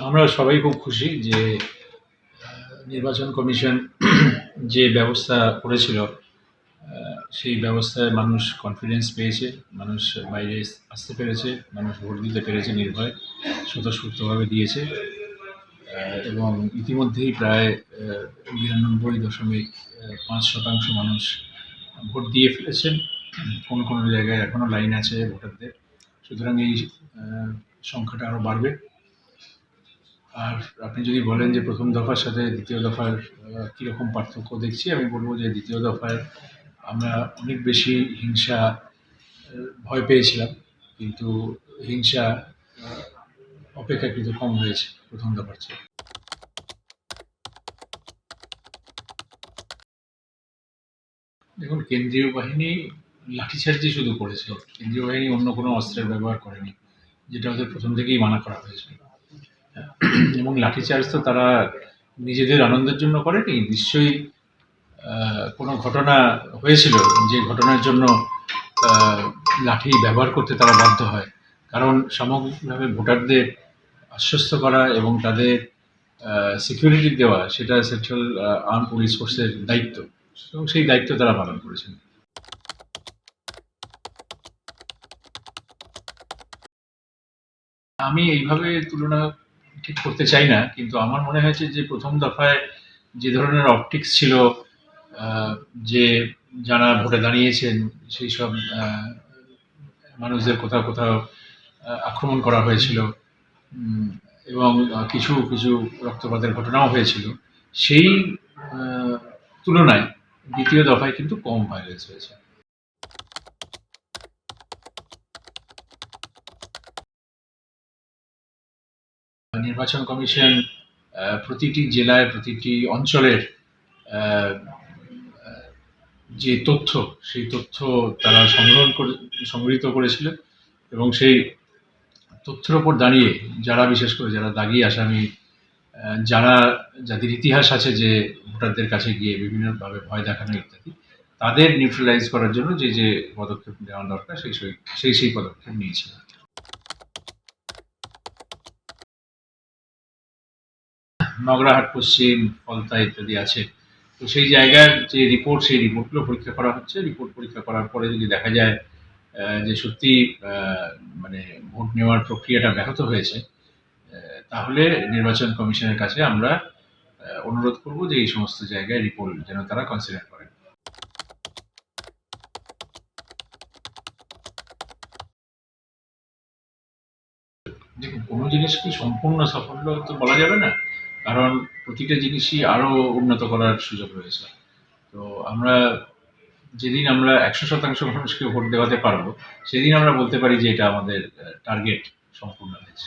আমরা সবাই খুব খুশি যে নির্বাচন কমিশন যে ব্যবস্থা করেছিল সেই ব্যবস্থায় মানুষ কনফিডেন্স পেয়েছে, মানুষ বাইরে আসতে পেরেছে, মানুষ ভোট দিতে পেরেছে নির্ভয়ে, স্বতঃস্ফূর্তভাবে দিয়েছে এবং ইতিমধ্যেই প্রায় ৯২.৫% মানুষ ভোট দিয়ে ফেলেছেন। কোনো কোনো জায়গায় এখনও লাইন আছে ভোটারদের, সুতরাং এই সংখ্যাটা আরও বাড়বে। আর আপনি যদি বলেন যে প্রথম দফার সাথে দ্বিতীয় দফার কীরকম পার্থক্য দেখছি, আমি বলবো যে দ্বিতীয় দফায় আমরা অনেক বেশি হিংসা ভয় পেয়েছিলাম, কিন্তু হিংসা অপেক্ষাকৃত কম হয়েছে প্রথম দফার চেয়ে। দেখুন, কেন্দ্রীয় বাহিনী লাঠিচার্জই শুধু করেছে, কেন্দ্রীয় বাহিনী অন্য কোনো অস্ত্রের ব্যবহার করেনি, যেটা ওদের প্রথম থেকেই মানা করা হয়েছিল। এবং লাঠিচার্জ তো তারা নিজেদের আনন্দের জন্য করেনি, নিশ্চয়ই কোনো ঘটনা হয়েছিল যে ঘটনার জন্য লাঠি ব্যবহার করতে তারা বাধ্য হয়। কারণ সামগ্রিকভাবে ভোটারদের আশ্বস্ত করা এবং তাদের সিকিউরিটি দেওয়া, সেটা সেন্ট্রাল আর্ম পুলিশ ফোর্সের দায়িত্ব, এবং সেই দায়িত্ব তারা পালন করেছেন। আমি এইভাবে তুলনা ঠিক করতে চাই না, কিন্তু আমার মনে হয়েছে যে প্রথম দফায় যে ধরনের অপটিক্স ছিল, যে যারা ভোটে দাঁড়িয়েছেন সেই সব মানুষদের কোথাও কোথাও আক্রমণ করা হয়েছিল এবং কিছু কিছু রক্তপাতের ঘটনাও হয়েছিল, সেই তুলনায় দ্বিতীয় দফায় কিন্তু কম ভায়োলেন্স হয়েছে। নির্বাচন কমিশন প্রতিটি জেলায়, প্রতিটি অঞ্চলের যে তথ্য, সেই তথ্য তারা সংগৃহীত করেছিল এবং সেই তথ্যের ওপর দাঁড়িয়ে যারা, বিশেষ করে যারা দাগি আসামি, যাদের ইতিহাস আছে যে ভোটারদের কাছে গিয়ে বিভিন্নভাবে ভয় দেখানো ইত্যাদি, তাদের নিউট্রালাইজ করার জন্য যে যে পদক্ষেপ নেওয়া দরকার সেই পদক্ষেপ নিয়েছিল। নগরাহাট পশ্চিম, ফলতা ইত্যাদি আছে, তো সেই জায়গার যে রিপোর্ট, সেই রিপোর্টগুলো পরীক্ষা করা হচ্ছে। রিপোর্ট পরীক্ষা করার পরে যদি দেখা যায় যে সত্যি মানে ভোট নেওয়ার প্রক্রিয়াটা ব্যাহত হয়েছে, তাহলে নির্বাচন কমিশনের কাছে আমরা অনুরোধ করব যে এই সমস্ত জায়গায় রিপোর্ট যেন তারা কনসিডার করেন। দেখুন, কোনো জিনিস কি সম্পূর্ণ সাফল্য তো বলা যাবে না, কারণ প্রতিটা জিনিসই আরও উন্নত করার সুযোগ রয়েছে। তো যেদিন আমরা ১০০% মানুষকে ভোট দেওয়াতে পারবো, সেদিন আমরা বলতে পারি যে এটা আমাদের টার্গেট সম্পূর্ণ হয়েছে।